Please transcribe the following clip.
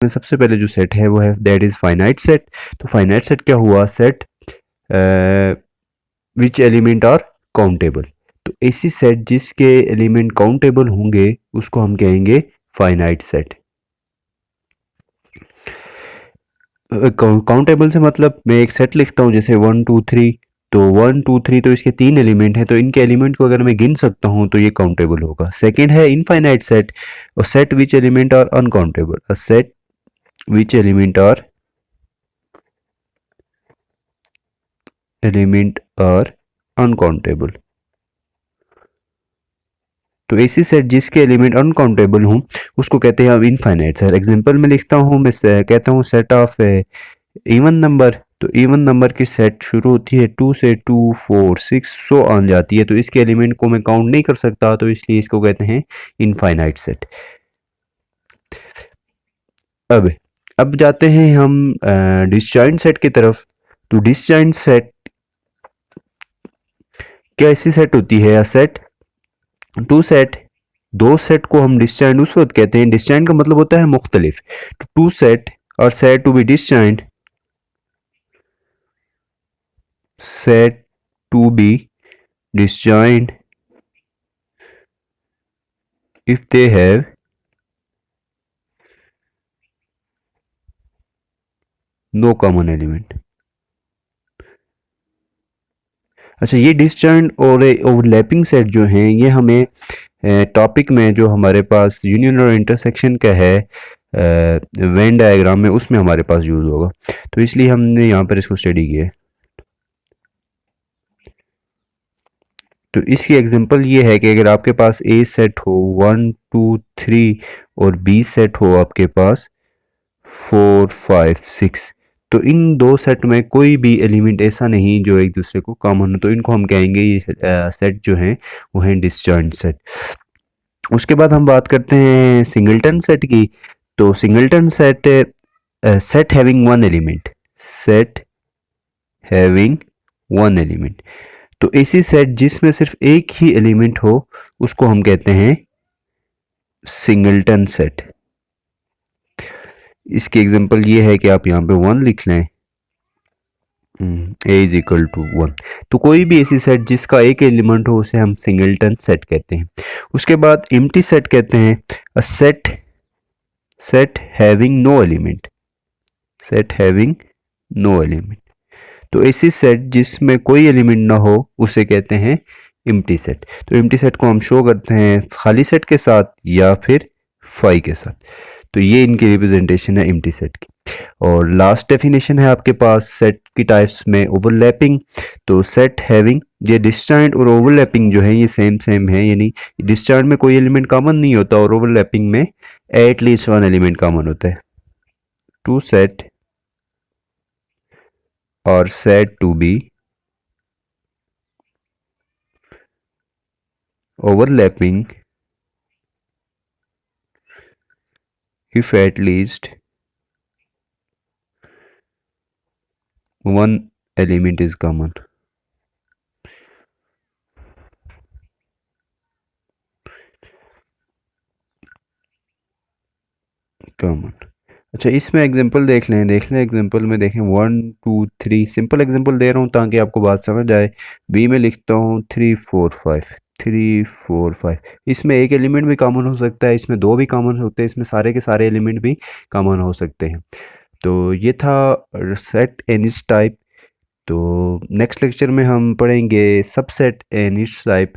में सबसे पहले जो सेट है वो है दैट इज फाइनाइट सेट। तो फाइनाइट सेट क्या हुआ, set which element are countable. तो ऐसी सेट जिसके एलिमेंट काउंटेबल होंगे उसको हम कहेंगे फाइनाइट सेट। काउंटेबल से मतलब मैं एक सेट लिखता हूँ जैसे 1 2 3, तो 1 2 3 तो इसके 3 एलिमेंट हैं, तो इनके एलिमेंट को अगर मैं गिन सकता हूँ तो ये काउंटेबल होगा। सेकंड है इनफाइनाइट सेट, और set which element are uncountable, a set which element are uncountable. तो ऐसी सेट जिसके एलिमेंट अनकाउंटेबल हों उसको कहते हैं अब इनफाइनाइट सेट। एग्जांपल में लिखता हूँ, मैं कहता हूँ सेट ऑफ इवन नंबर। तो इवन नंबर की सेट शुरू होती है 2 से 2 4 6 सो ऑन जाती है, तो इसके एलिमेंट को मैं काउंट नहीं कर सकता, तो इसलिए इसको कहते हैं इनफाइनाइट सेट। अब अब जाते हैं हम डिसजॉइंट सेट की तरफ। तो डिसजॉइंट सेट क्या ऐसी सेट होती है, या सेट टू सेट, दो सेट को हम डिसजॉइंट उस वक्त कहते हैं, डिसजॉइंट का मतलब होता है मुख्तलिफ। तो टू सेट और said to be disjoint, said to be disjoint if they have no common element। अच्छा, ये डिसजॉइंट और ओवरलैपिंग सेट जो हैं ये हमें टॉपिक में जो हमारे पास यूनियन और इंटरसेक्शन का है वेन डायग्राम में, उसमें हमारे पास यूज होगा, तो इसलिए हमने यहाँ पर इसको स्टडी किया है। तो इसकी एग्जांपल ये है कि अगर आपके पास ए सेट हो 1 2 3 और बी सेट हो आपके पास 4 5 6, तो इन दो सेट में कोई भी एलिमेंट ऐसा नहीं जो एक दूसरे को कॉमन हो, तो इनको हम कहेंगे ये सेट जो हैं वो हैं डिसजॉइंट सेट। उसके बाद हम बात करते हैं सिंगलटन सेट की। तो singleton set, set having one element, set having one element. तो ऐसी सेट जिसमें सिर्फ एक ही एलिमेंट हो उसको हम कहते हैं सिंगलटन सेट। इसकी एग्जांपल ये है कि आप यहाँ पे 1 लिख लें, ए इज इक्वल टू 1। तो कोई भी ऐसी सेट जिसका एक एलिमेंट हो उसे हम सिंगलटन सेट कहते हैं। उसके बाद एम्प्टी सेट कहते हैं a set, set having no element, set having no element. तो ऐसी सेट जिसमें कोई एलिमेंट ना हो उसे कहते हैं एम्प्टी सेट। तो एम्प्टी सेट को हम शो करते हैं खाली सेट के साथ या फिर फाई के साथ। तो ये इनकी रिप्रेजेंटेशन है एम्प्टी सेट की। और लास्ट डेफिनेशन है आपके पास सेट की टाइप्स में ओवरलैपिंग। तो सेट हैविंग, ये डिसजॉइंट और ओवरलैपिंग जो है ये सेम सेम है, यानी डिसजॉइंट में कोई एलिमेंट कॉमन नहीं होता और ओवरलैपिंग में एटलीस्ट वन एलिमेंट कॉमन होता है। टू सेट और said to be overlapping if at least one element is common। Common. अच्छा, इसमें एग्जांपल देख लें एग्जांपल में देखें 1 2 3, सिंपल एग्जांपल दे रहा हूँ ताकि आपको बात समझ आए। बी में लिखता हूँ 3 4 5, 3 4 5। इसमें एक एलिमेंट भी कॉमन हो सकता है, इसमें दो भी कॉमन होते हैं, इसमें सारे के सारे एलिमेंट भी कॉमन हो सकते हैं। तो ये था सेट एंड इट्स टाइप। तो नेक्स्ट लेक्चर में हम पढ़ेंगे सबसेट एंड इट्स टाइप।